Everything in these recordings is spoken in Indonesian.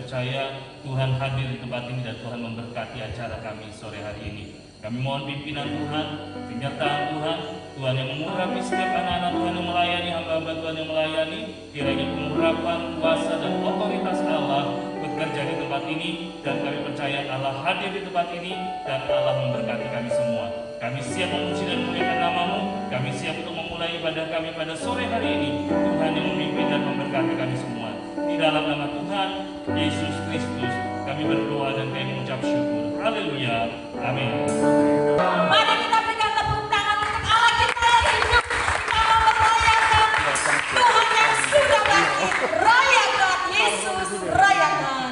percaya Tuhan hadir di tempat ini dan Tuhan memberkati acara kami sore hari ini. Kami mohon pimpinan Tuhan, penyertaan Tuhan, Tuhan yang mengurapi setiap anak-anak Tuhan yang melayani, hamba-hamba Tuhan yang melayani, kiranya pengurapan, kuasa, dan otoritas Allah bekerja di tempat ini, dan kami percaya Allah hadir di tempat ini, dan Allah memberkati kami semua. Kami siap memuji dan memuliakan nama-Mu, kami siap untuk memulai ibadah kami pada sore hari ini. Tuhan yang memimpin dan memberkati kami semua. Di dalam nama Tuhan Yesus Kristus kami berdoa dan kami mengucap syukur. Haleluya. Amin. Mari kita berikan tepuk tangan untuk Allah kita yang hidup. Kita merayakan Tuhan yang sudah bangkit. Rayakan Yesus, rayakan.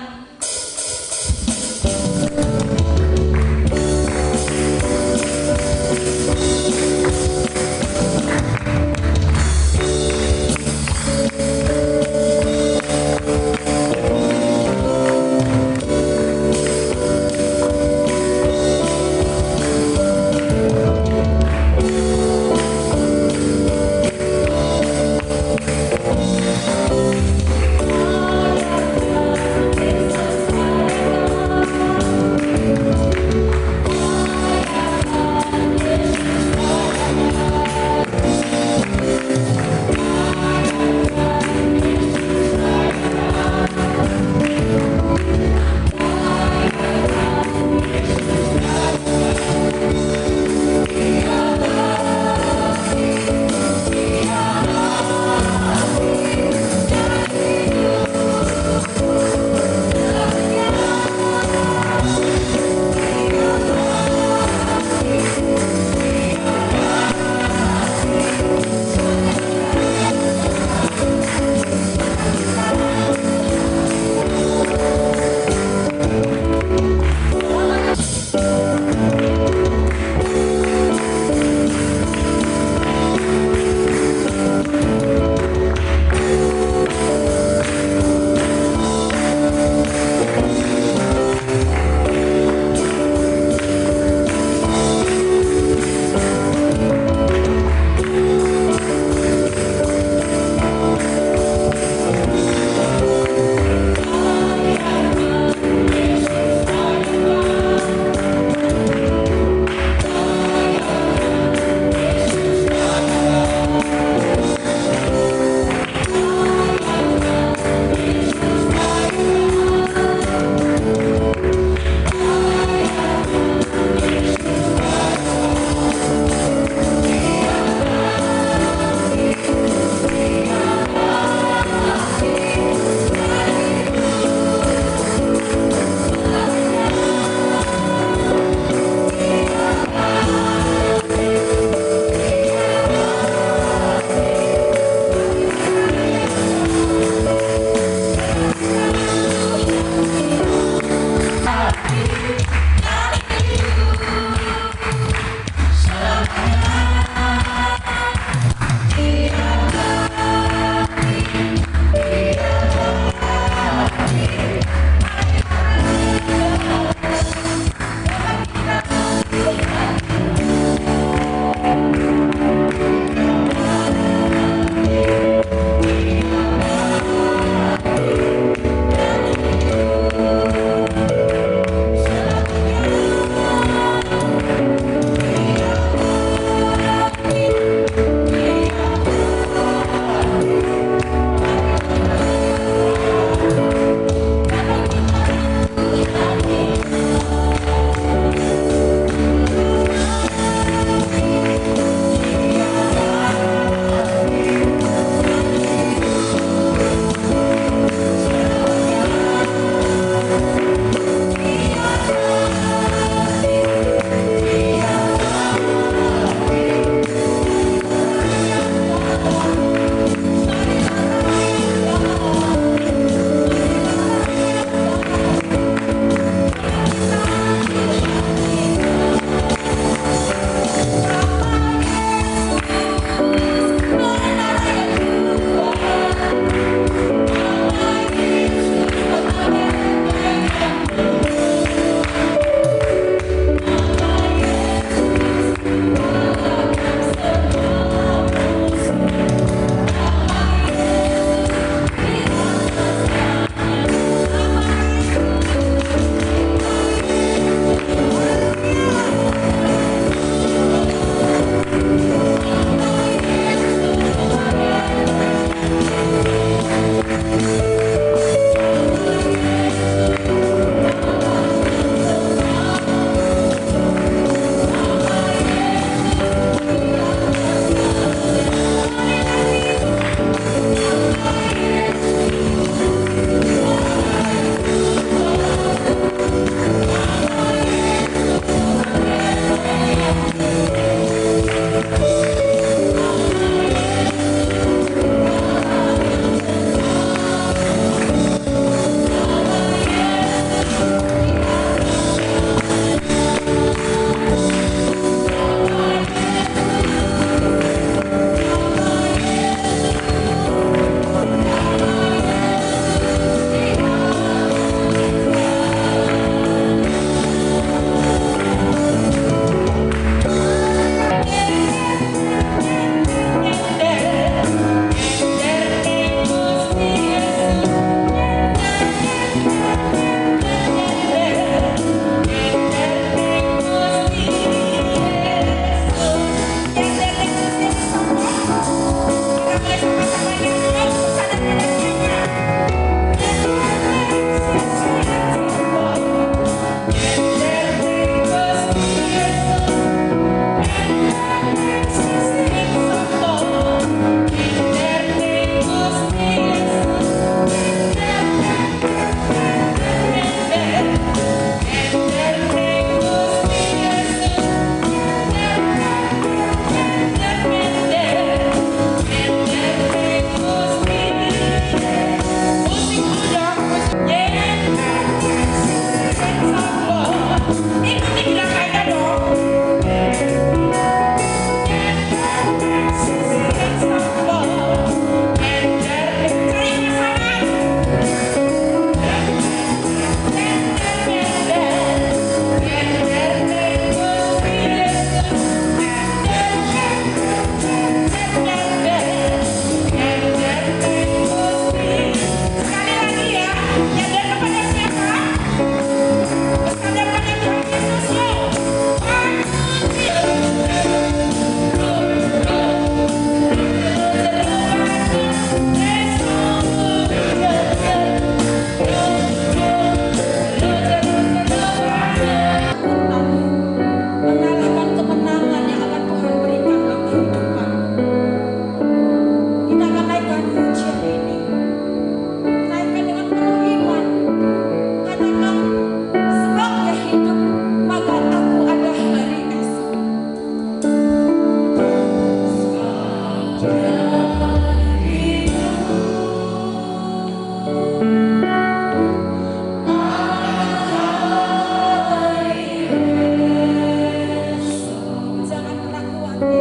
Jangan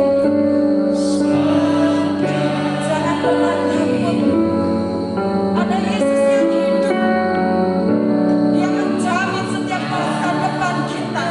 pernah takut. Ada Yesus yang hidup. Dia menjamin setiap masa depan kita.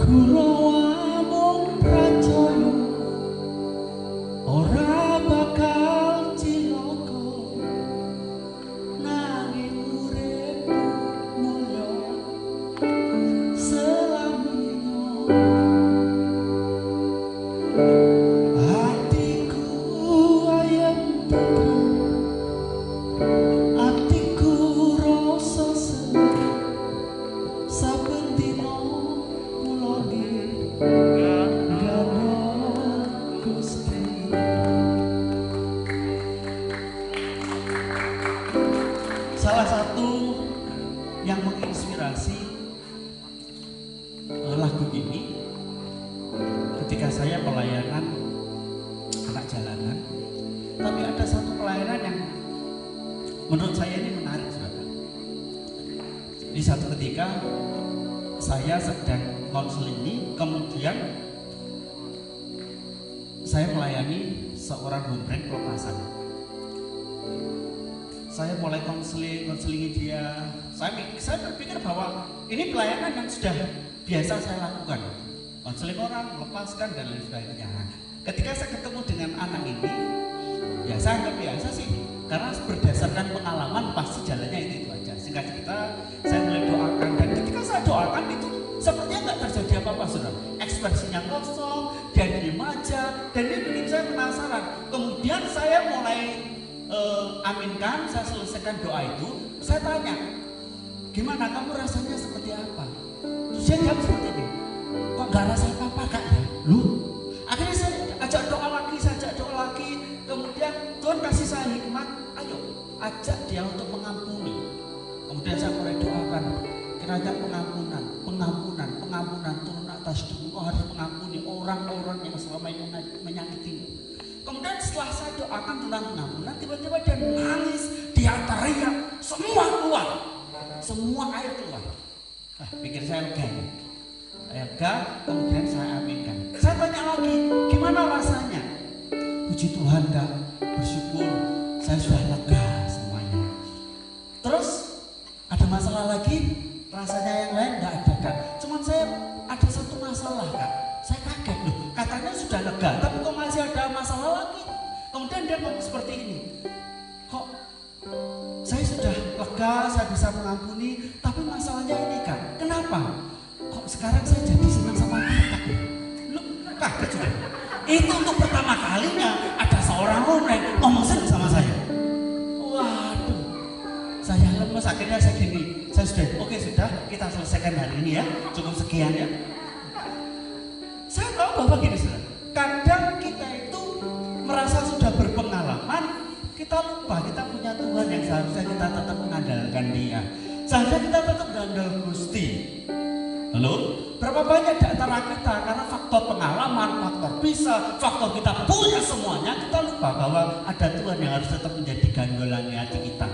Kurowamu ketika saya pelayanan anak jalanan, tapi ada satu pelayanan yang menurut saya ini menarik, saudara. Di satu ketika saya sedang konseling, kemudian saya melayani seorang hombreng pelepasan. Saya mulai konselingi dia. Saya berpikir bahwa ini pelayanan yang sudah biasa saya lakukan, konseling orang, melepaskan dan lain sebagainya. Ketika saya ketemu dengan anak ini, ya saya anggap biasa sih, karena berdasarkan pengalaman pasti jalannya itu aja. Singkat cerita, saya mulai doakan, dan ketika saya doakan itu sepertinya nggak terjadi apa-apa, saudara. Ekspresinya kosong, dia diem aja, dan ini bikin saya penasaran. Kemudian saya mulai aminkan, saya selesaikan doa itu, saya tanya, gimana kamu rasanya seperti apa? Terus dia jawab seperti ini, kok nggak rasa apa-apa kak ya? Lu? Akhirnya saya ajak doa lagi, kemudian Tuhan kasih saya hikmat, ayo ajak dia untuk mengampuni. Kemudian saya mulai doakan, kiranya pengampunan turun atas hidupmu, kau harus mengampuni orang-orang yang selama ini menyakitimu. Kemudian setelah saya doakan tentang pengampunan, tiba-tiba dia nangis, dia teriak, semua keluar, semua air keluar. Pikir saya lega ya. Saya lega, kemudian saya aminkan. Saya tanya lagi, gimana rasanya? Puji Tuhan kak, bersyukur, saya sudah lega semuanya. Terus ada masalah lagi? Rasanya yang lain nggak ada kak. Cuman saya ada satu masalah kak. Saya kaget loh, katanya sudah lega, tapi kok masih ada masalah lagi? Kemudian dia ngomong seperti ini, kok saya sudah lega, saya bisa mengampuni, tapi masalahnya ini kak, kenapa? Kok sekarang saya jadi senang sama kakak? Loh, kaget juga. Itu untuk pertama kalinya ada seorang orang ngomong senang sama saya. Waduh, saya lemes, akhirnya saya gini, saya sudah, oke sudah, kita selesaikan hari ini ya, cukup sekian ya. Saya tahu bahwa gini saudara, kadang kita itu merasa sudah berpengalaman, kita lupa kita punya Tuhan yang seharusnya kita tetap mengandalkan Dia. Seharusnya kita tetap mengandalkan Gusti. Halo? Berapa banyak di antara kita karena faktor pengalaman, faktor bisa, faktor kita punya semuanya, kita lupa bahwa ada Tuhan yang harus tetap menjadi gandolan hati kita.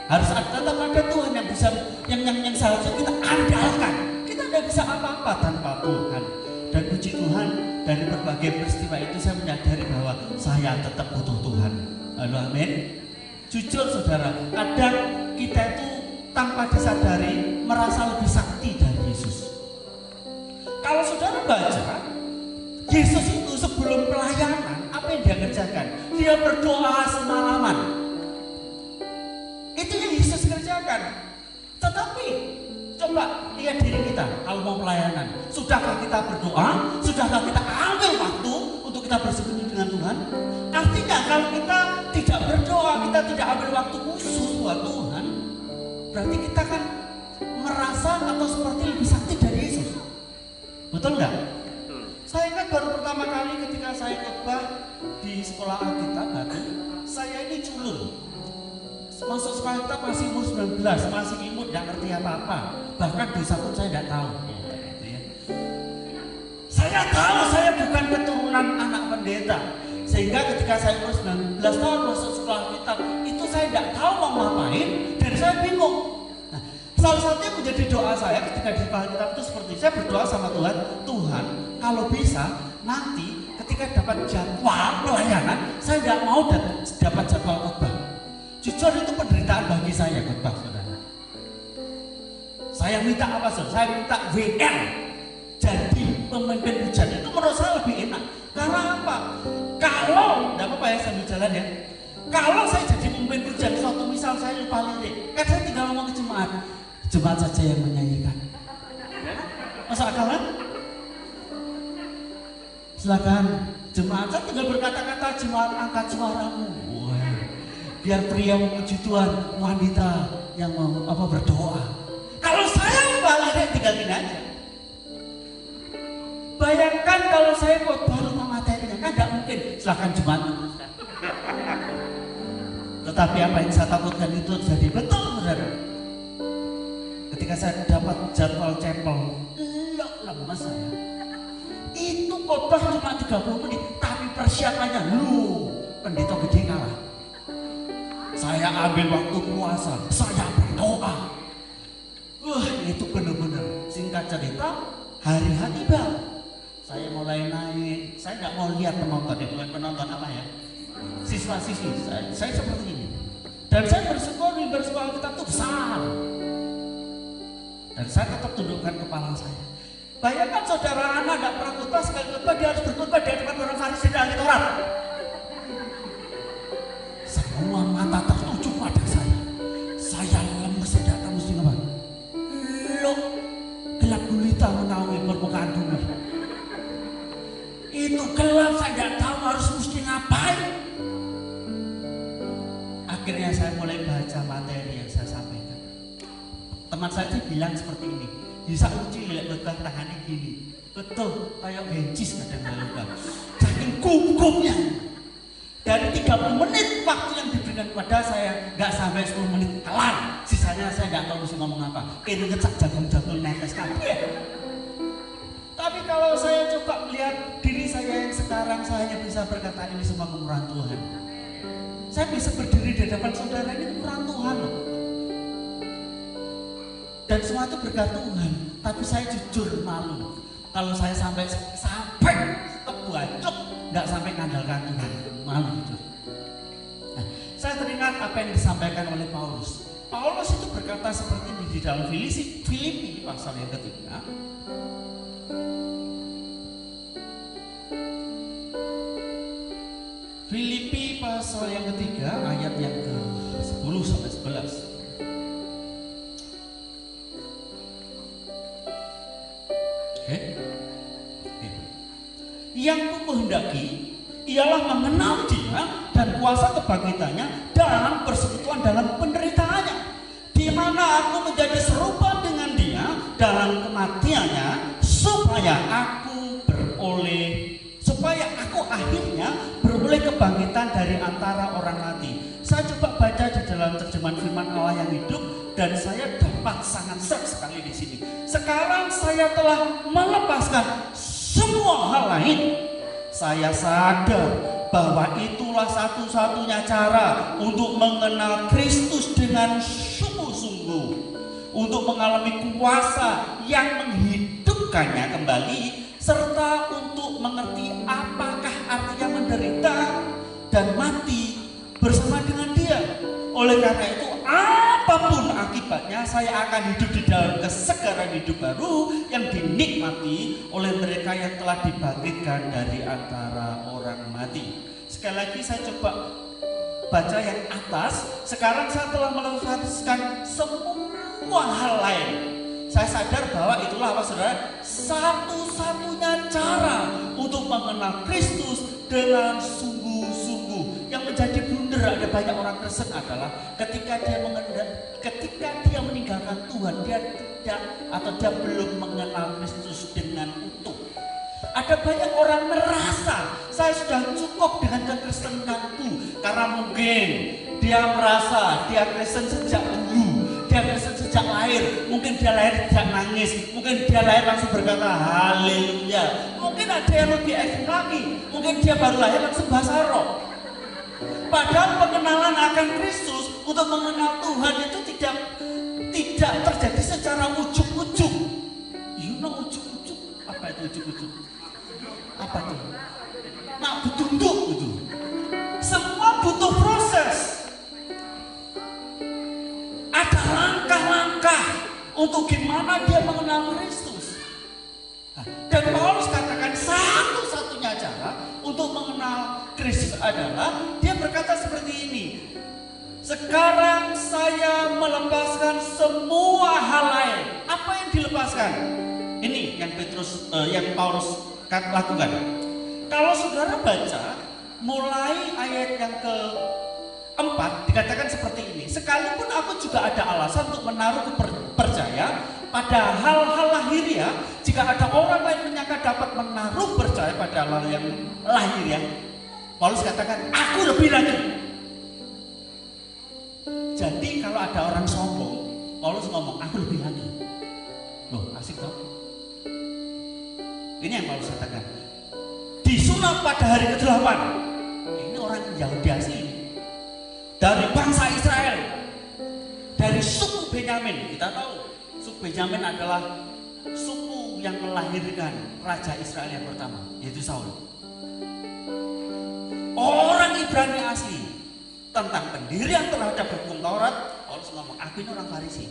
Harus tetap ada Tuhan yang bisa, yang seharusnya kita andalkan. Kita tidak bisa apa-apa tanpa Tuhan. Dan puji Tuhan, dari berbagai peristiwa itu saya menyadari bahwa saya tetap butuh Tuhan. Halo, amin. Jujur saudara, kadang kita itu tanpa disadari merasa lebih sakti dari Yesus. Kalau saudara baca, Yesus itu sebelum pelayanan, apa yang dia kerjakan? Dia berdoa semalaman. Itu yang Yesus kerjakan. Tetapi coba lihat diri kita kalau mau pelayanan. Sudahkah kita berdoa? Sudahkah kita ambil waktu untuk kita bersekutu dengan Tuhan? Artinya kalau kita tidak berdoa, kita tidak ambil waktu khusus buat Tuhan, berarti kita kan merasa atau seperti lebih sakti dari Yesus. Betul nggak? Saya ingat baru pertama kali ketika saya khotbah di sekolah Alkitab Batu, saya ini culun. Masuk sekolah kita masih umur 19, masih imut, tidak ngerti apa-apa. Bahkan dosa pun saya tidak tahu. Saya tahu saya bukan keturunan anak pendeta. Sehingga ketika saya umur 19 tahun masuk sekolah kita, itu saya tidak tahu mau ngapain dan saya bingung. Nah, salah satunya menjadi doa saya ketika di sekolah kita itu seperti saya berdoa sama Tuhan, Tuhan kalau bisa nanti ketika dapat jadwal pelayanan, saya tidak mau dapat jadwal khotbah. Jujur itu penderitaan bagi saya khotbah, saudara. Saya minta apa saudara? Saya minta WL jadi pemimpin hujan. Itu menurut saya lebih enak. Karena apa? Kalau, tidak apa-apa ya sambil jalan ya. Kalau saya jadi pemimpin hujan, suatu misal saya lupa lirik, kan saya tinggal ngomong ke jemaat. Jemaat saja yang menyanyikan. Masa akal kan? Silakan jemaat, saya tinggal berkata-kata, jemaat angkat suaramu. Biar pria memuji Tuhan, wanita yang mau berdoa. Kalau saya lupa lirik, tinggal gini aja. Bayangkan kalau saya khotbah lupa materinya, kan tidak mungkin. Silakan jemaat meneruskan. Tetapi apa yang saya takutkan itu terjadi betul, saudara. Ketika saya dapat jadwal chapel, lemas saya. Itu khotbah cuma 30 menit, tapi persiapannya pendeta gede kalah. Saya ambil waktu puasa, saya berdoa. Itu benar-benar. Singkat cerita, hari H tiba. Saya mulai naik. Saya nggak mau lihat penonton, bukan penonton apa ya, siswa-siswi. Saya seperti ini. Dan saya bersyukur mimbar sekolah kita itu besar. Dan saya tetap tundukkan kepala saya. Bayangkan saudara anak nggak pernah khotbah, sekali khotbah dia harus berkhotbah di hadapan orang Farisi dan ahli Taurat. Semua mata tertuju pada saya. Saya lemes, tidak tahu mesti ngapain. Gelap gulita menaungi permukaan bumi. Itu gelap, saya tidak tahu harus mesti ngapain. Akhirnya saya mulai baca materi yang saya sampaikan. Teman saya itu bilang seperti ini, bisa uji lihat betul tangannya gini, betul kayak bencis kadang-kadang, saking gugupnya. Dari 30 menit waktu yang diberikan kepada saya, nggak sampai 10 menit kelar. Sisanya saya nggak tahu mesti ngomong apa. Kayaknya ngecak jagung-jagung netes kabeh. Tapi kalau saya coba melihat diri saya yang sekarang, saya hanya bisa berkata ini semua kemurahan Tuhan. Saya bisa berdiri di hadapan saudara, ini kemurahan Tuhan loh. Dan semua itu berkat Tuhan. Tapi saya jujur malu kalau saya sampai kebuacuk, nggak sampai ngandalkan Tuhan. Malu jujur. Nah, saya teringat apa yang disampaikan oleh Paulus. Paulus itu berkata seperti ini di dalam Filipi pasal yang ketiga. Filipi pasal yang ketiga ayat yang ke-10 sampai 11. Yang kuhendaki ialah mengenal Dia dan kuasa kebangkitannya dan persekutuan dalam penderitaannya, di mana aku menjadi serupa dengan Dia dalam kematiannya, supaya aku akhirnya beroleh kebangkitan dari antara orang mati. Saya coba baca di dalam terjemahan firman Allah yang hidup dan saya dapat sangat serg sekali di sini. Sekarang saya telah melepaskan semua hal lain. Saya sadar bahwa itulah satu-satunya cara untuk mengenal Kristus dengan sungguh-sungguh, untuk mengalami kuasa yang menghidupkannya kembali, serta untuk mengerti apakah artinya menderita dan mati bersama dengan Dia. Oleh karena itu, apapun akibatnya, saya akan hidup di dalam kesegaran hidup baru yang dinikmati oleh mereka yang telah dibangkitkan dari antara orang mati. Sekali lagi saya coba baca yang atas. Sekarang saya telah melepaskan semua hal lain. Saya sadar bahwa itulah apa saudara, satu-satunya cara untuk mengenal Kristus dengan sungguh-sungguh. Yang menjadi blunder ada banyak orang Kristen adalah ketika dia meninggalkan Tuhan, dia belum mengenal Kristus dengan utuh. Ada banyak orang merasa saya sudah cukup dengan kekristenanku karena mungkin dia merasa dia Kristen sejak dulu, dia Kristen sejak lahir, mungkin dia lahir tidak nangis, mungkin dia lahir langsung berkata haleluya, mungkin ada yang lebih ekstrim lagi, mungkin dia baru lahir langsung bahasa roh. Padahal pengenalan akan Kristus untuk mengenal Tuhan itu tidak terjadi secara ujuk-ujuk. You know ujuk-ujuk? Apa itu ujuk-ujuk? Apa itu? Nah, betul-betul itu. Semua butuh proses. Ada langkah-langkah untuk gimana dia mengenal Kristus. Dan Paulus katakan satu-satunya cara untuk mengenal Kristus adalah dia berkata seperti ini. Sekarang saya melepaskan semua hal lain. Apa yang dilepaskan? Ini yang Paulus lakukan. Kalau saudara baca mulai ayat yang ke-4 dikatakan seperti ini. Sekalipun aku juga ada alasan untuk menaruh percaya pada hal-hal lahiriah, jika ada orang lain menyangka dapat menaruh percaya pada hal yang lahiriah, Paulus katakan aku lebih lagi. Jadi kalau ada orang sombong, Paulus ngomong aku lebih lagi. Loh, asik toh? Ini yang Paulus katakan. disunat pada hari ke-8. Ini orang Yahudi asli. Dari bangsa Israel, dari suku Benyamin. Kita tahu suku Benyamin adalah suku yang melahirkan Raja Israel yang pertama, yaitu Saul. Orang Ibrani asli. Tentang pendirian terhadap hukum Taurat, Paulus ngomong, aku ini orang Farisi.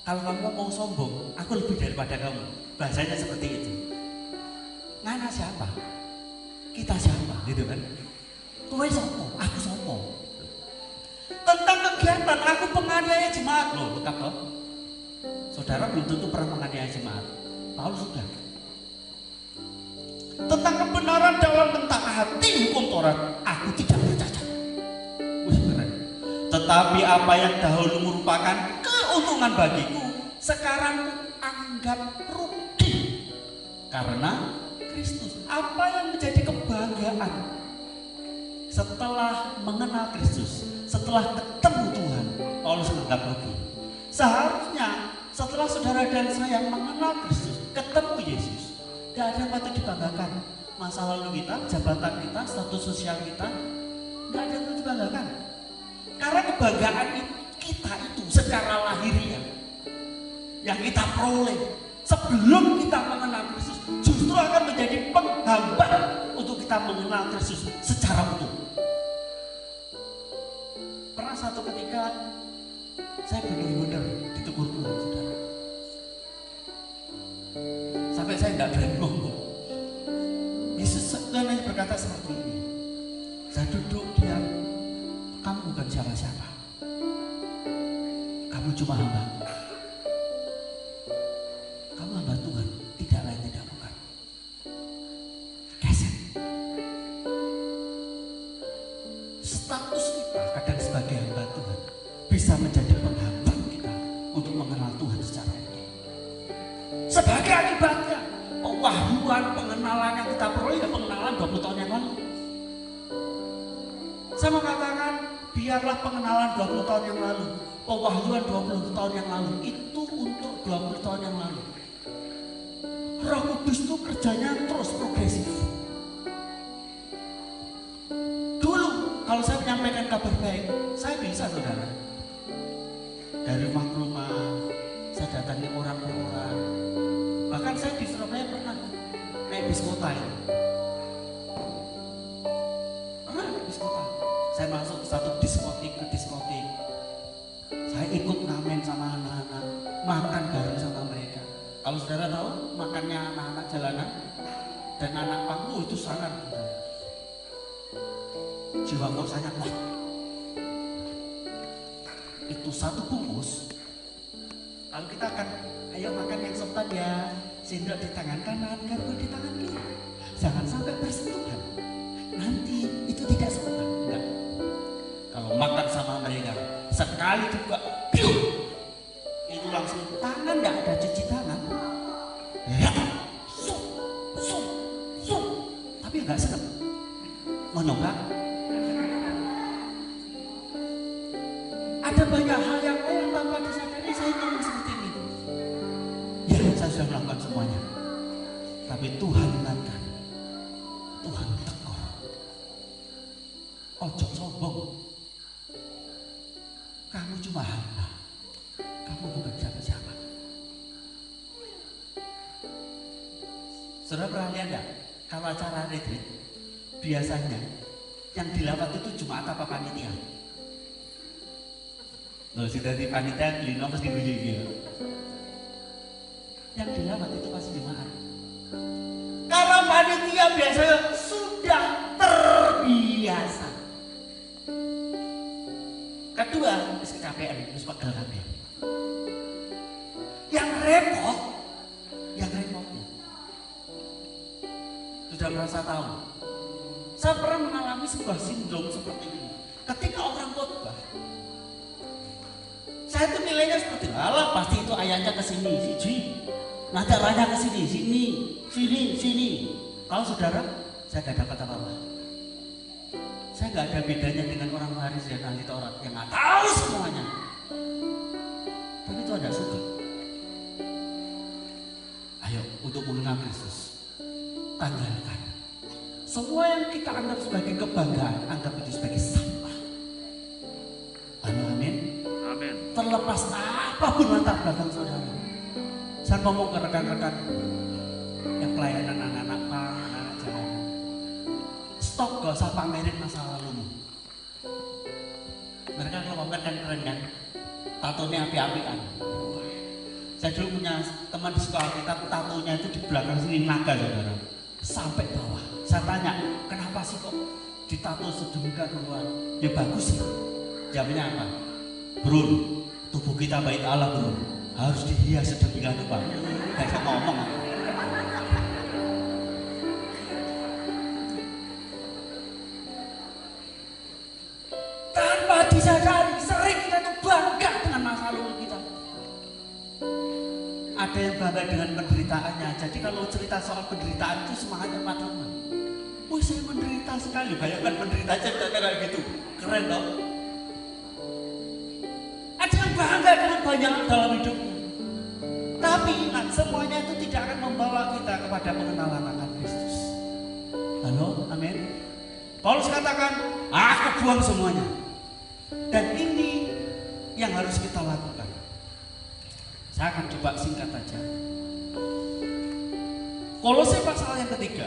Kalau kamu mau sombong, aku lebih daripada kamu. Bahasanya seperti itu. Ngana siapa? Kita siapa? Gitu kan? Kowe sopo? Aku sopo? Tentang kegiatan, aku penganiaya jemaat. Loh, lengkap toh? Saudara belum tentu pernah menganiaya jemaat. Paulus sudah. Tentang kebenaran dalam mentaati hukum Taurat, aku tidak bercacat. Wih, keren. Tetapi apa yang dahulu merupakan keuntungan bagiku, sekarang anggap rugi karena Kristus. Apa yang menjadi kebanggaan setelah mengenal Kristus, setelah ketemu Tuhan, Paulus menganggap rugi. Seharusnya setelah saudara dan saya mengenal Kristus, ketemu Yesus, tidak ada yang patut dibanggakan. Masa lalu kita, jabatan kita, status sosial kita, tidak ada yang patut dibanggakan. Karena kebanggaan kita itu secara lahiriah yang kita peroleh sebelum kita mengenal Kristus justru akan menjadi penghambat untuk kita mengenal Kristus secara utuh. Pernah satu ketika saya benar-benar ditegur Tuhan, saudara. Sampai saya tidak berani ngomong. Yesus sebenarnya berkata seperti ini. Saya duduk diam. Kamu bukan siapa-siapa. Kamu cuma hamba. Kamu hamba Tuhan, tidak lain tidak bukan. Keset. Status kita kadang sebagai hamba Tuhan bisa menjadi penghambat kita untuk mengenal Tuhan secara utuh. Sebagai akibatnya, pewahyuan, pengenalan yang kita peroleh ya pengenalan 20 tahun yang lalu. Saya mau katakan, biarlah pengenalan 20 tahun yang lalu, pewahyuan 20 tahun yang lalu, itu untuk 20 tahun yang lalu. Roh Kudus itu kerjanya terus progresif. Dulu, kalau saya menyampaikan kabar baik, saya bisa, saudara. Dari rumah ke rumah, saya datangi orang per orang. Bahkan saya di Surabaya pernah naik bis kota ya. Pernah naik bis kota. Saya masuk ke satu diskotik ke diskotik. Saya ikut ngamen sama anak-anak, makan bareng sama mereka. Kalau saudara tahu makannya anak-anak jalanan dan anak pangku itu sangat jiwa korsanya kuat. Itu satu bungkus. Lalu kita akan ayo makan yang sopan ya. Sendok di tangan kanan, garpu di tangan kiri. Jangan sampai bersentuhan. Nanti itu tidak sopan. Enggak. Kalau makan sama mereka, sekali juga, itu langsung tangan, enggak ada cuci tangan. Ya, tapi enggak sedap. Mau nyoba? Ada banyak hal yang tanpa disadari saya ngomong seperti ini. Ya, saya sudah melakukan semuanya. Tapi Tuhan ingatkan, Tuhan tegur. Ojo sombong. Kamu cuma hamba. Kamu bukan siapa-siapa. Saudara pernah lihat enggak? Kalau acara retreat, biasanya yang dilawat itu Jumat apa panitia? Loh, sudah di panitia Lino pasti guyu-guyu. Yang dilawat itu pasti Jumat. Karena panitia biasanya sudah terbiasa. Kedua, terus kecapean, terus pegel kabeh. Yang repotnya. Sudah merasa tahu. Saya pernah mengalami sebuah sindrom seperti ini. Ketika orang khotbah, saya tuh nilainya seperti alah pasti itu ayatnya ke sini, siji. Nanti arahnya ke sini, sini. Kalau saudara, saya gak dapat apa-apa. Saya gak ada bedanya dengan orang Farisi dan ahli Taurat yang gak tahu semuanya. Tapi itu ada suka. Ayo untuk mengenal Kristus, tanggalkan. Semua yang kita anggap sebagai kebanggaan, anggap itu sebagai sampah. Amin. Amin. Terlepas apapun latar belakang saudara. Saya ngomong ke rekan-rekan yang pelayanan anak-anak anak jalanan. Stop, gak usah pamerin masa lalumu. Mereka kalau pamer kan keren kan, tatonya api-apian. Saya dulu punya teman di sekolah kita, tatonya itu di belakang sini naga saudara, sampai bawah. Saya tanya, kenapa sih kok ditato sedemikian ruang? Ya bagus lah. Jawabnya apa? Bro, tubuh kita bait Allah bro, harus dihias sedemikian rupa. Kayak saya ngomong. Tanpa disadari, sering kita tuh bangga dengan masa lalu kita. Ada yang bangga dengan penderitaannya. Jadi kalau cerita soal penderitaan itu semangatnya teman-teman. Wih, saya menderita sekali. Bayangkan penderita cerita kayak gitu. Keren dong. Ada yang bangga dengan banyak dalam hidupnya. Tapi ingat, semuanya itu tidak akan membawa kita kepada pengenalan akan Kristus. Halo, amin. Paulus katakan, aku buang semuanya. Dan ini yang harus kita lakukan. Saya akan coba singkat aja. Kolose pasal yang ketiga,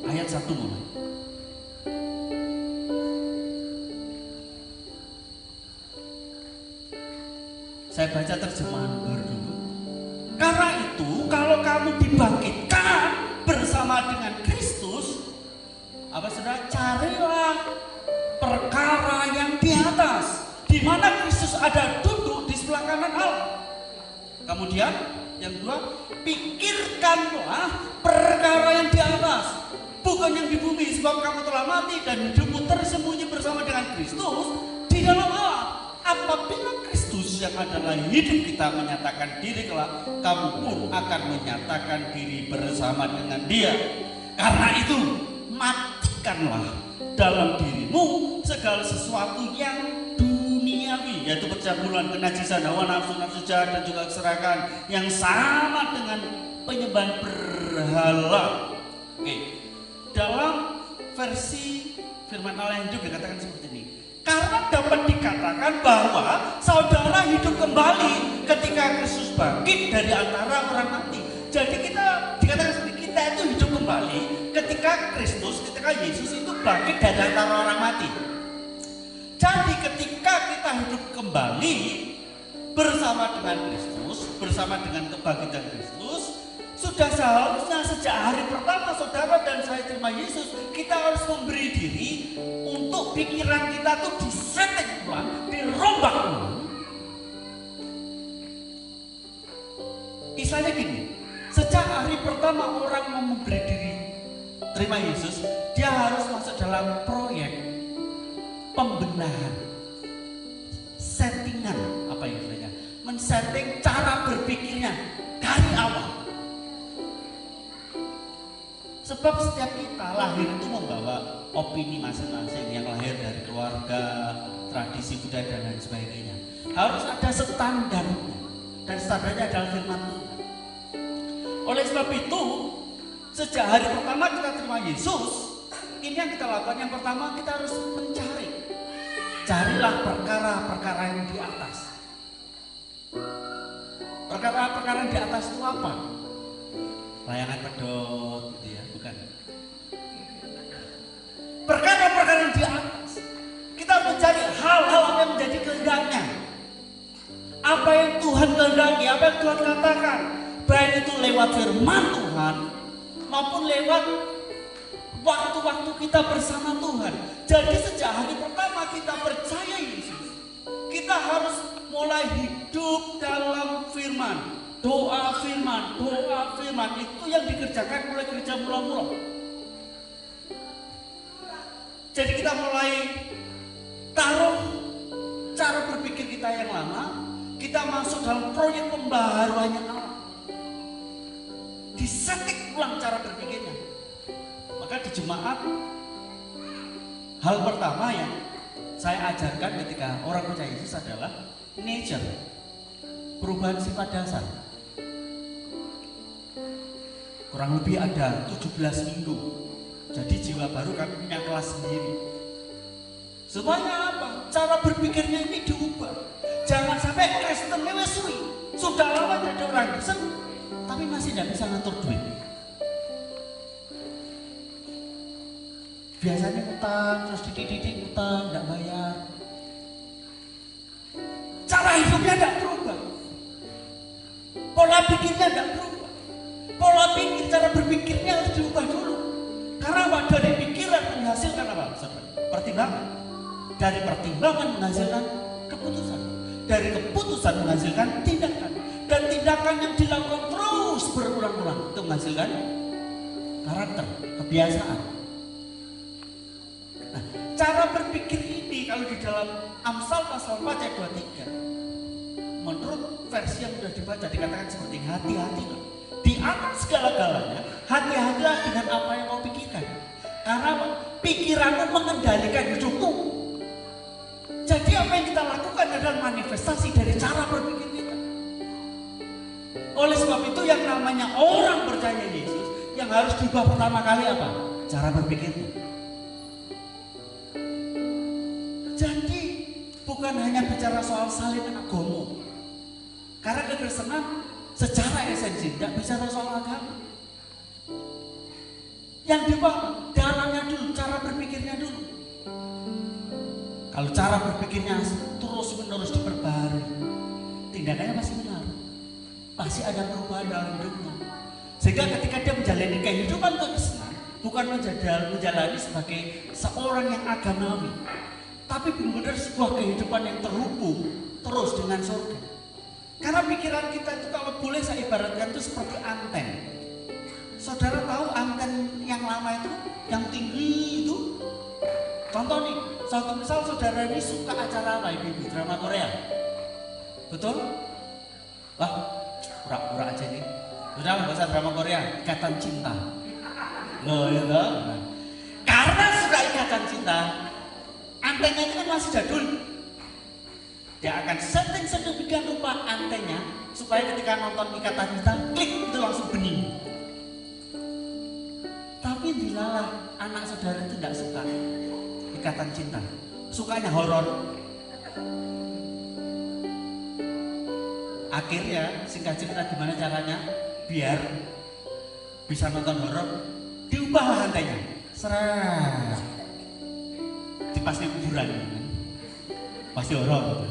ayat 1 mulai. Saya baca terjemahan baru dulu. Karena itu, kalau kamu dibangkitkan bersama dengan Kristus, apa saudara, carilah perkara yang di atas, di mana Kristus ada duduk di sebelah kanan Allah. Kemudian yang kedua, pikirkanlah perkara yang di atas, bukan yang di bumi, sebab kamu telah mati dan hidupmu tersembunyi bersama dengan Kristus di dalam Allah. Apabila Kristus yang adalah hidup kita menyatakan diri kelak, kamu pun akan menyatakan diri bersama dengan Dia. Karena itu, matikanlah dalam dirimu segala sesuatu yang duniawi, yaitu percabulan, kenajisan, hawa nafsu, nafsu jahat, dan juga keserakahan yang sama dengan penyembahan berhala. Oke, dalam versi firman Allah yang juga dikatakan seperti ini. Karena dapat dikatakan bahwa saudara hidup kembali ketika Kristus bangkit dari antara orang mati. Jadi kita dikatakan seperti kita itu hidup kembali ketika Kristus, ketika Yesus itu bangkit dari antara orang mati. Jadi ketika kita hidup kembali bersama dengan Kristus, bersama dengan kebangkitan Kristus, sudah seharusnya sejak hari pertama saudara dan saya terima Yesus, kita harus memberi diri untuk pikiran kita tuh diseting ulang, dirombak ulang. Istilahnya gini, sejak hari pertama orang mau memberi diri terima Yesus, dia harus masuk dalam proyek pembenahan, settingan, apa ya istilahnya, men-setting cara berpikirnya dari awal. Sebab setiap kita lahir itu membawa opini masing-masing yang lahir dari keluarga, tradisi budaya dan lain sebagainya. Harus ada standarnya, dan standarnya adalah firman Tuhan. Oleh sebab itu, sejak hari pertama kita terima Yesus, ini yang kita lakukan. Yang pertama kita harus mencari. Carilah perkara-perkara yang di atas. Perkara-perkara yang di atas itu apa? Layangan pedot gitu ya, bukan. Perkara-perkara yang di atas. Kita mencari hal-hal yang menjadi kehendaknya. Apa yang Tuhan kehendaki, apa yang Tuhan katakan, baik itu lewat firman Tuhan maupun lewat waktu-waktu kita bersama Tuhan. Jadi sejak hari pertama kita percaya Yesus, kita harus mulai hidup dalam firman. Doa firman itu yang dikerjakan oleh gereja mula-mula. Jadi kita mulai taruh cara berpikir kita yang lama, kita masuk dalam proyek pembaharuan yang Allah. Disetik ulang cara berpikirnya. Maka di jemaat, hal pertama yang saya ajarkan ketika orang percaya Yesus adalah nature, perubahan sifat dasar. kurang lebih ada 17 minggu. Jadi jiwa baru kami punya kelas sendiri. Supaya apa? Cara berpikirnya ini diubah. Jangan sampai Kristen wis suwi, sudah lama jadi orang Kristen, tapi masih tidak bisa ngatur duit. Biasanya utang, terus dididik utang, tidak bayar. Cara hidupnya tidak berubah. Pola pikirnya tidak berubah. Pola pikir, cara berpikirnya harus diubah dulu. Karena apa? Dari pikiran menghasilkan apa? Pertimbangan. Dari pertimbangan menghasilkan keputusan. Dari keputusan menghasilkan tindakan. Dan tindakan yang dilakukan terus berulang-ulang untuk menghasilkan karakter, kebiasaan. Nah, cara berpikir ini kalau di dalam Amsal pasal 4 ayat 23, menurut versi yang sudah dibaca dikatakan seperti hati-hatilah. Di atas segala-galanya, hati-hatilah dengan apa yang kau pikirkan. Karena pikiranmu mengendalikan hidupmu. Jadi apa yang kita lakukan adalah manifestasi dari cara berpikir kita. Oleh sebab itu yang namanya orang percaya Yesus, yang harus diubah pertama kali apa? Cara berpikirnya. Jadi bukan hanya bicara soal salin agama. Karena kekristenan secara esensi tidak bicara soal agama. Yang diubah dalamnya dulu, cara berpikirnya dulu. Kalau cara berpikirnya terus menerus diperbarui, tindakannya pasti benar. Pasti ada perubahan dalam hidupnya. Sehingga ketika dia menjalani kehidupan kekristenan, bukan menjalani sebagai seorang yang agamawi, tapi benar-benar sebuah kehidupan yang terhubung terus dengan surga. Karena pikiran kita itu kalau boleh saya ibaratkan itu seperti anten. Saudara tahu anten yang lama itu, yang tinggi itu? Contoh nih, satu misal saudara ini suka acara apa ibu-ibu, drama Korea. Betul? Wah, pura-pura aja nih. Sudah bahasa drama Korea, Ikatan Cinta. Loh ya toh? Karena sudah Ikatan Cinta, antennya itu kan masih jadul. Dia akan setting sedemikian rupa antennya supaya ketika nonton Ikatan Cinta, klik itu langsung bening. Tapi dilalah anak saudara itu tidak suka Ikatan Cinta, sukanya horor. Akhirnya singkat cerita gimana caranya biar bisa nonton horor, diubahlah antennya. Seret. Dipasang kuburan, pasti horor.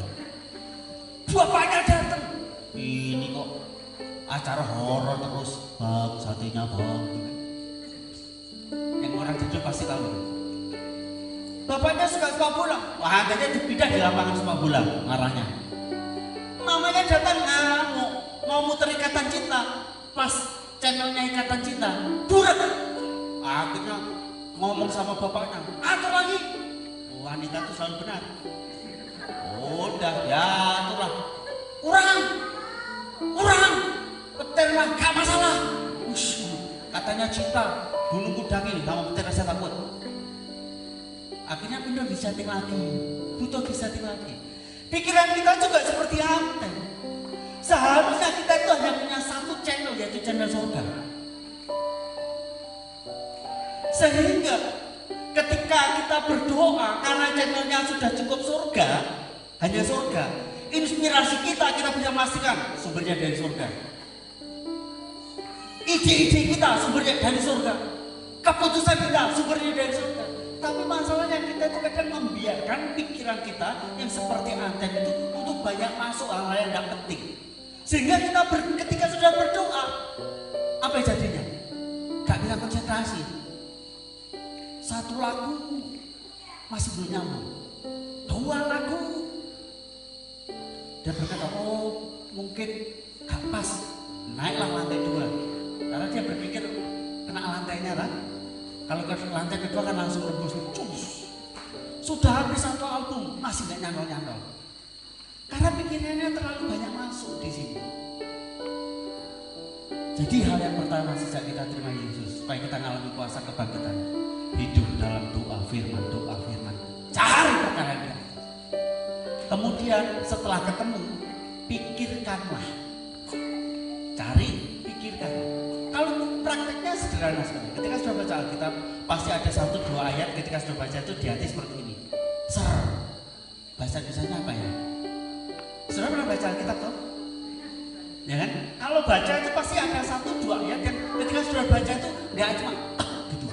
Bapaknya datang, ini kok acara horor terus, bang satenya bang. Yang orang jujur pasti tahu. Bapaknya suka sepak bola, wah antennya dipindah di lapangan sepak bola, ngarahnya. Mamanya datang mau muter Ikatan Cinta, pas channelnya Ikatan Cinta, burak. Akhirnya ngomong sama bapaknya, atur lagi. Wanita itu selalu benar. Udah ya itulah. Kurang. Petir mah gak masalah. Katanya cinta, gunung kudangi, sama petir saya takut. Akhirnya pindah disetting lagi, butuh disetting lagi. Pikiran kita juga seperti anten. Seharusnya kita itu hanya punya satu channel, yaitu channel surga. Sehingga ketika kita berdoa, karena channelnya sudah cukup surga, hanya surga, inspirasi kita bisa pastikan sumbernya dari surga. Ide-ide kita sumbernya dari surga. Keputusan kita sumbernya dari surga. Tapi masalahnya kita itu kadang membiarkan pikiran kita yang seperti anten itu untuk banyak masuk hal-hal yang tidak penting. Sehingga kita ketika sudah berdoa, apa yang jadinya? Gak bisa konsentrasi. Satu lagu masih belum nyambung. Dua lagu. Dia berkata, oh mungkin gak pas. Naiklah lantai 2. Karena dia berpikir kena lantainya kan. Kalau ke lantai kedua kan langsung rebus. Cus. Sudah habis satu album, masih gak nyantol-nyantol. Karena pikirannya terlalu banyak masuk di sini. Jadi hal yang pertama sejak kita terima Yesus, supaya kita mengalami kuasa kebangkitan, hidup dalam doa firman. Cari perkara yang di atas. Kemudian setelah ketemu, pikirkanlah. Cari, pikirkan. Kalau praktek sederhana sekali. Ketika sudah baca Alkitab, pasti ada 1-2 ayat ketika sudah baca itu di hati seperti ini. Ser. Bahasa Indonesianya apa ya? Sudah pernah baca Alkitab toh? Ya kan? Kalau baca itu pasti ada 1-2 ayat yang ketika sudah baca itu nggak cuma gitu.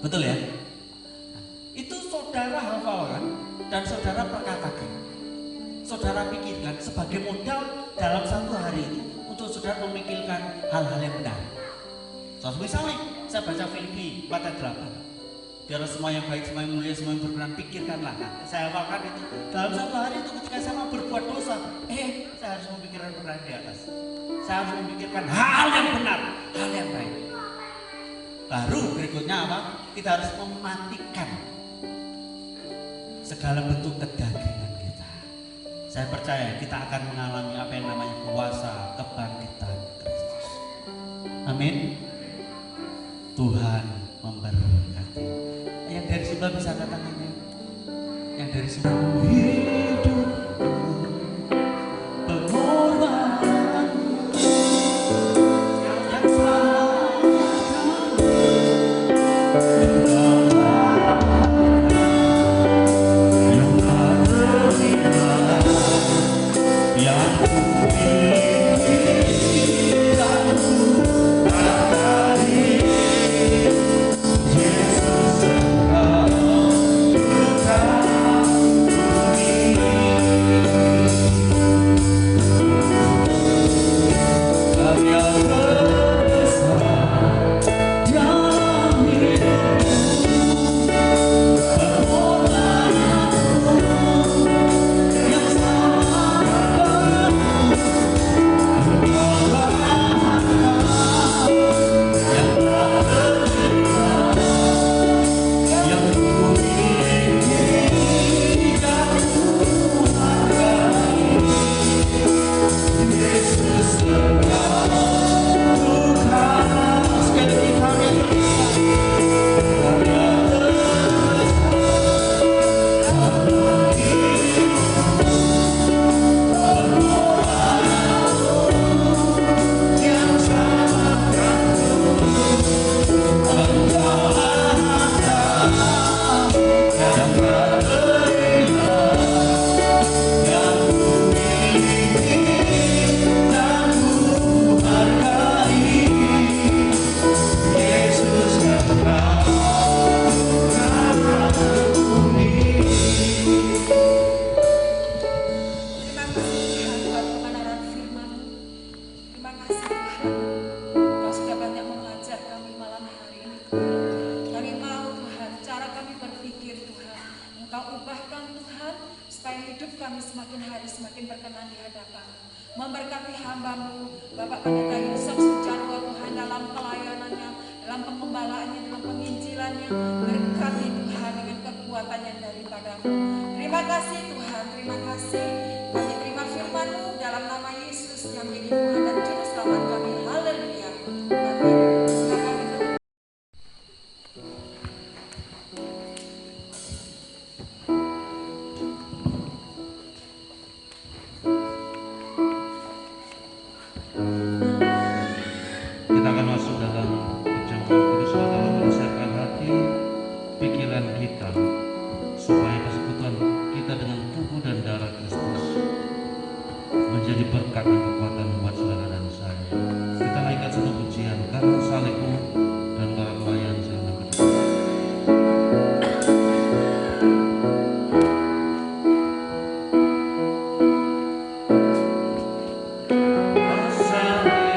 Betul ya? Itu saudara hafalkan dan saudara perkatakan. Saudara pikirkan sebagai modal dalam satu hari itu untuk saudara memikirkan hal-hal yang benar. So, misalnya saya baca Filipi 4 ayat 8. Biar semua yang baik, semua yang mulia, semua yang berkenan, pikirkanlah. Saya hafalkan itu dalam satu hari itu ketika saya mau berbuat dosa, saya harus memikirkan perkara di atas. Saya harus memikirkan hal yang benar, hal yang baik. Baru berikutnya apa? Kita harus mematikan segala bentuk kedagingan kita. Saya percaya kita akan mengalami apa yang namanya kuasa kebangkitan Kristus. Amin. Tuhan memberkati. Yang dari sebelah bisa angkat tangannya. Yang dari sebelah hidupku pengorbanan yang memberkati hamba-Mu, Bapak Pendeta Yusuf Sujarwo Tuhan dalam pelayanannya, dalam pengembalaannya, dalam penginjilannya, berkati Tuhan dengan kekuatan yang daripada-Mu. Terima kasih Tuhan, terima kasih. Kami terima firman-Mu dalam nama Yesus yang menjadi Tuhan dan Juru Selamat kami. Haleluya. Amin. Silakan duduk. Kita akan masuk dalam perjamuan kudus dalam menyiapkan hati, pikiran kita supaya persekutuan kita dengan tubuh dan darah Kristus menjadi berkat dan kekuatan buat saudara dan saya. Kita naikkan satu pujian karena salibmu dan para pelayan sehingga berdua. Salibmu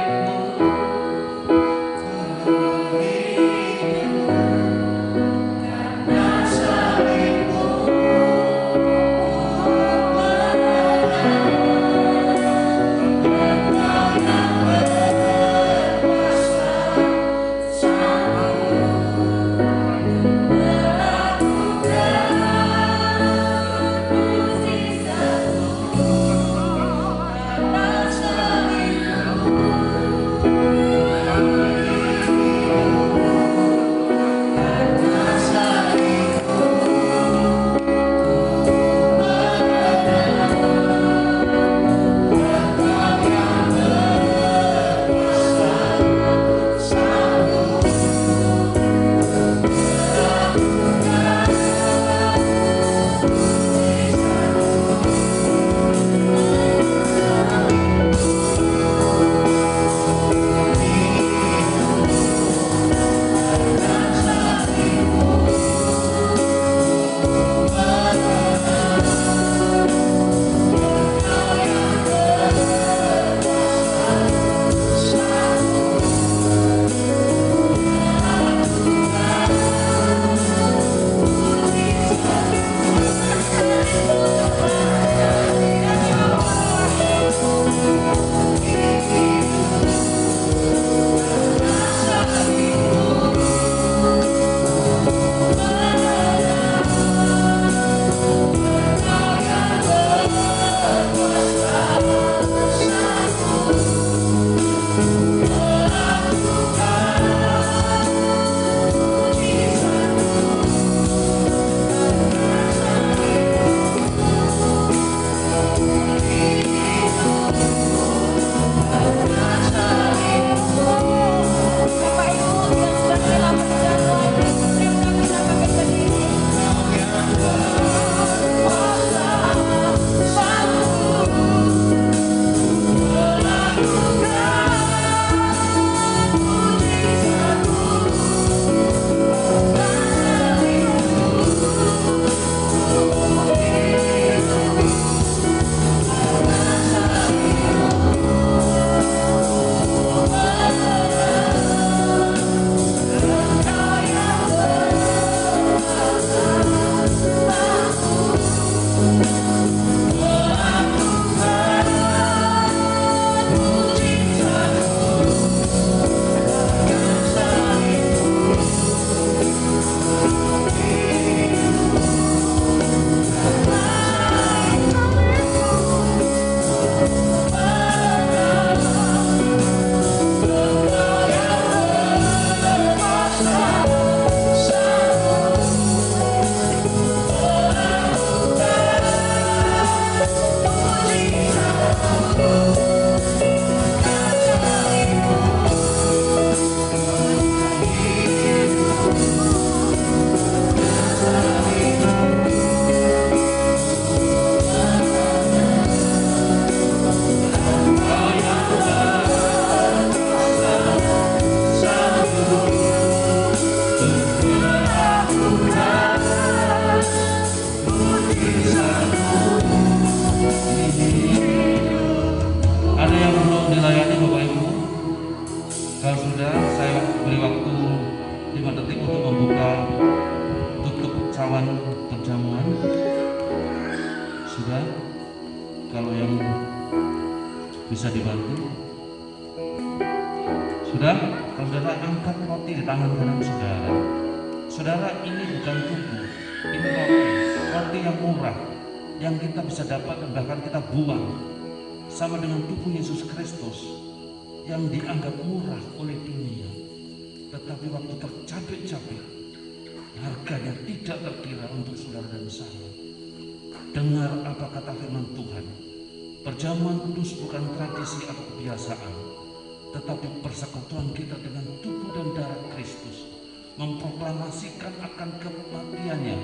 Kalau sudah, saya beri waktu 5 detik untuk membuka tutup cawan perjamuan. Sudah? Kalau yang bisa dibantu. Sudah? Kalau saudara angkat roti di tangan kanan saudara. Saudara, ini bukan tubuh, ini roti yang murah, yang kita bisa dapat dan bahkan kita buang. Sama dengan tubuh Yesus Kristus yang dianggap murah oleh dunia, tetapi waktu tercabik-cabik, harganya tidak terkira untuk saudara dan saya. Dengar apa kata firman Tuhan. Perjamuan kudus bukan tradisi atau kebiasaan, tetapi persekutuan kita dengan tubuh dan darah Kristus, memproklamasikan akan kematiannya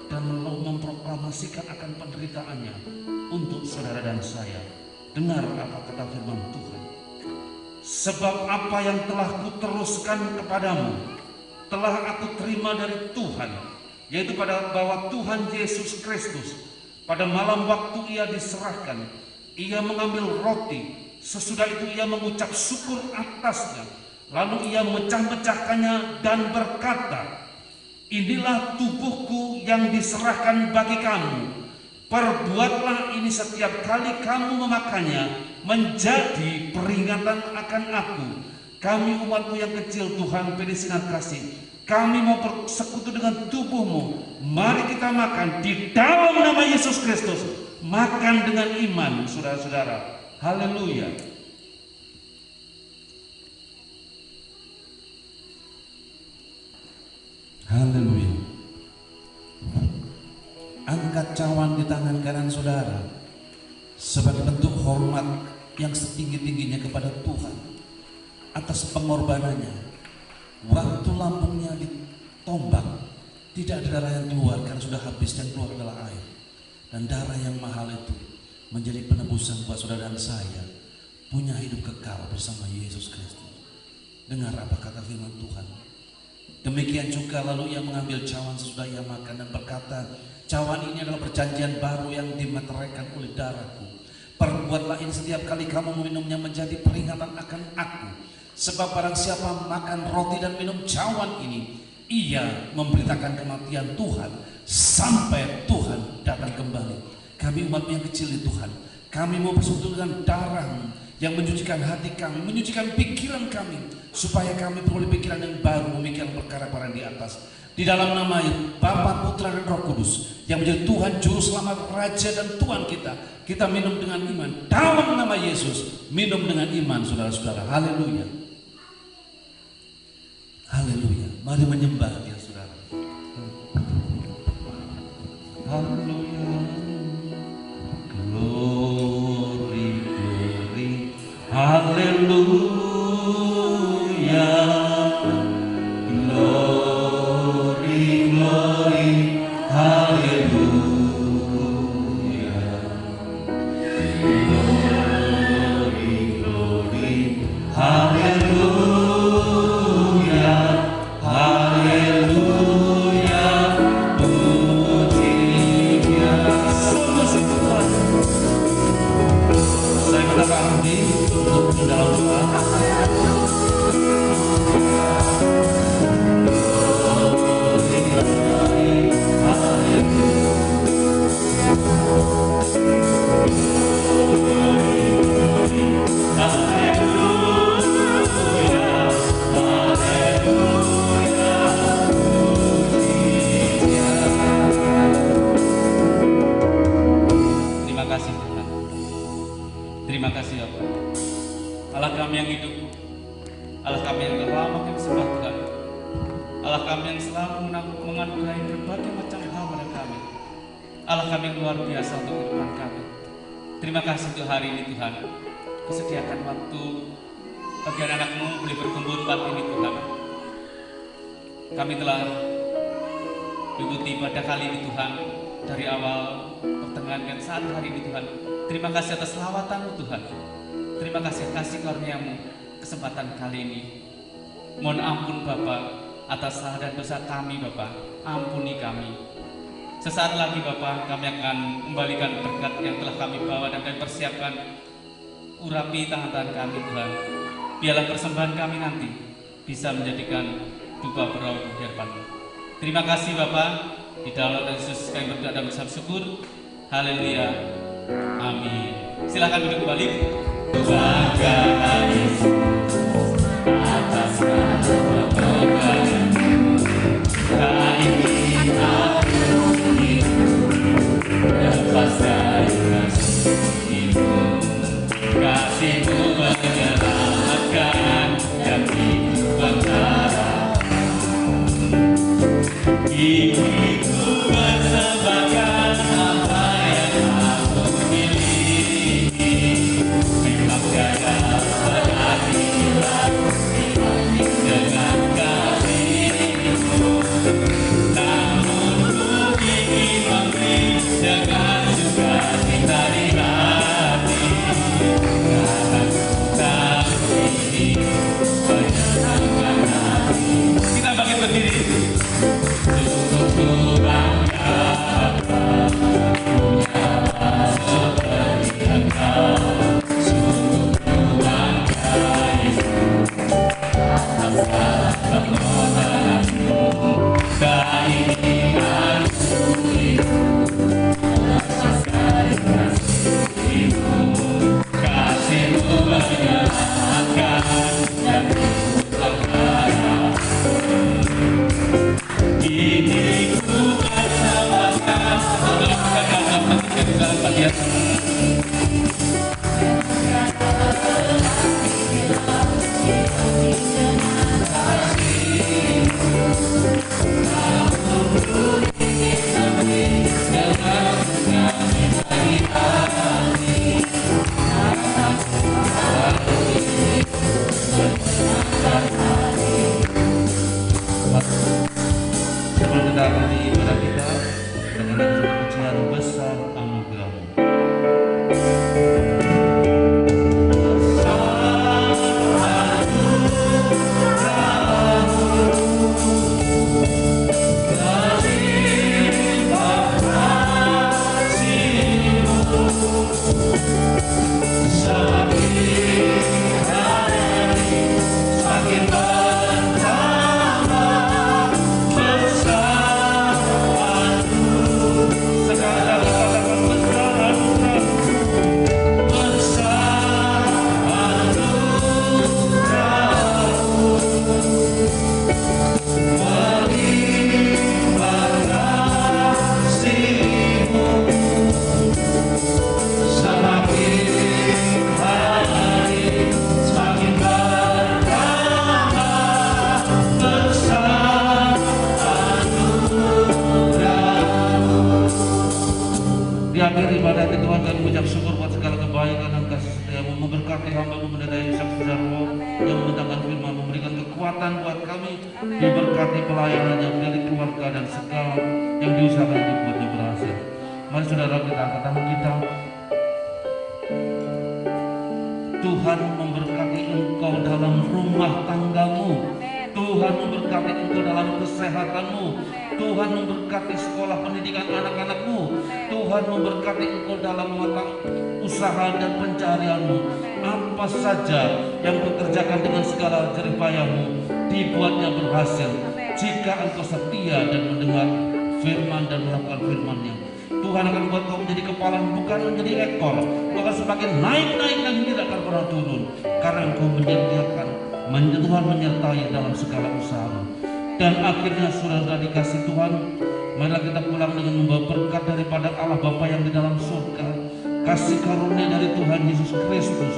dan memproklamasikan akan penderitaannya untuk saudara dan saya. Dengar apa kata firman Tuhan. Sebab apa yang telah kuteruskan kepadamu telah aku terima dari Tuhan, yaitu bahwa Tuhan Yesus Kristus pada malam waktu ia diserahkan, ia mengambil roti, sesudah itu ia mengucap syukur atasnya, lalu ia memecah-mecahkannya dan berkata, inilah tubuhku yang diserahkan bagi kamu. Perbuatlah ini setiap kali kamu memakannya menjadi peringatan akan aku. Kami umatmu yang kecil, Tuhan beri sinar kasih. Kami mau bersekutu dengan tubuhmu. Mari kita makan di dalam nama Yesus Kristus. Makan dengan iman, saudara-saudara. Haleluya. Haleluya. Angkat cawan di tangan kanan saudara sebagai bentuk hormat yang setinggi-tingginya kepada Tuhan atas pengorbanannya. Waktu lambungnya ditombak, tidak ada darah yang keluar karena sudah habis, yang keluar adalah air. Dan darah yang mahal itu menjadi penebusan buat saudara dan saya, punya hidup kekal bersama Yesus Kristus. Dengar apa kata firman Tuhan. Demikian juga lalu ia mengambil cawan sesudah ia makan dan berkata, cawan ini adalah perjanjian baru yang dimeteraikan oleh darahku. Perbuatlah ini setiap kali kamu meminumnya menjadi peringatan akan aku. Sebab barang siapa makan roti dan minum cawan ini, ia memberitakan kematian Tuhan sampai Tuhan datang kembali. Kami umat yang kecil di Tuhan, kami mau bersekutu dengan darah-Mu yang menyucikan hati kami, menyucikan pikiran kami, supaya kami beroleh pikiran yang baru, memikirkan perkara-perkara di atas. Di dalam nama Bapa, Putra dan Roh Kudus yang menjadi Tuhan, Juru Selamat, Raja dan Tuhan kita, kita minum dengan iman. Dalam nama Yesus, minum dengan iman, saudara-saudara. Haleluya. Haleluya. Mari menyembah dia, saudara. Haleluya. Glory, glory. Haleluya. Glory, glory. Haleluya. Glory, glory. Haleluya. Haleluya. Puji Dia. Sungguh-sungguh Tuhan. Saya mendapat hati untuk dalam doa. Terima kasih Tuhan. Terima kasih ya Pak. Allah kami yang hidup, Allah kami yang lama kami sembah Tuhan, Allah kami yang selalu menganugerahi berbagai macam hal pada kami, Allah kami yang luar biasa untuk kehidupan kami. Terima kasih untuk hari ini Tuhan, kesediakan waktu bagi anak-anak-Mu boleh berkumpul tempat ini Tuhan. Kami telah mengikuti pada kali ini Tuhan, dari awal pertengahan dan saat hari ini Tuhan. Terima kasih atas lawatan-Mu Tuhan. Terima kasih kasih karunia-Mu kesempatan kali ini. Mohon ampun Bapa atas salah dan dosa kami Bapa. Ampuni kami. Sesaat lagi Bapa kami akan kembalikan berkat yang telah kami bawa dan kami persiapkan. Urapi tangan-tangan kami Tuhan. biarlah persembahan kami nanti bisa menjadikan dupa beraung di hadapan-Mu. Terima kasih Bapa, di dalam nama Yesus kami berdoa dan bersama syukur. Haleluya. Amin. Silakan duduk kembali. Tuhan Yesus atas kebenaran-Mu, tak ingin aku hidup lepas dari kasih-Mu. Kasih-Mu menyelamatkan dan hidup antara. Kini ku persembahkan apa yang aku miliki. Memang tiada berarti dibanding dengan kasih-Mu. Namun ku ingin memberi dengan sukacita di hati. Karena ku tahu ini menyenangkan hati. Kita bangkit berdiri. Sungguh ku bangga punya seperti Engkau. Sungguh ku bangga Yesus atas segala pengorbanan-Mu. Tak ingin aku hidup lepas dari kasih-Mu. Kasih-Mu menyelamatkan dan hidup antara. Kini ku persembahkan. Sebelum kita akhiri ibadah kita dengan satu pujian besar anugerah-Mu. Di akhir ibadah ini Tuhan, kami mengucap syukur buat segala kebaikan dan kasih setia-Mu, memberkati hamba-Mu pendeta Ishak Sudarmo yang membentangkan firman, memberikan kekuatan buat kami, diberkati pelayanannya dari keluarga dan segala yang diusahakan dibuatnya berhasil. Mari saudara, kita angkat tangan kita. Tuhan memberkati engkau dalam rumah tanggamu. Tuhan memberkati engkau dalam kesehatanmu. Tuhan memberkati sekolah pendidikan anak-anakmu. Tuhan memberkati engkau dalam mata usaha dan pencarianmu. Apa saja yang kau kerjakan dengan segala jeripayahmu, dibuatnya berhasil jika engkau setia dan mendengar firman dan melakukan firman-Nya. Tuhan akan buat kau menjadi kepala, bukan menjadi ekor. Kau akan semakin naik-naik dan tidak akan pernah turun, karena engkau menyediakan, Tuhan menyertai dalam segala usahamu. Dan akhirnya saudara dikasih Tuhan, marilah kita pulang dengan membawa berkat daripada Allah Bapa yang di dalam surga, kasih karunia dari Tuhan Yesus Kristus,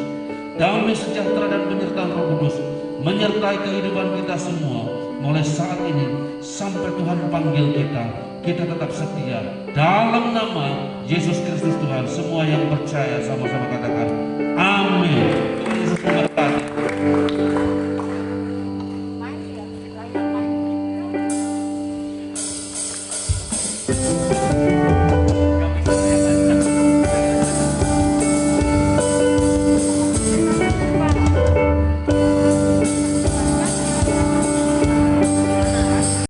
damai sejahtera dan penyertaan Roh Kudus menyertai kehidupan kita semua mulai saat ini sampai Tuhan panggil kita. Kita tetap setia dalam nama Yesus Kristus Tuhan. Semua yang percaya sama-sama katakan amin. Tuhan Yesus memberkati.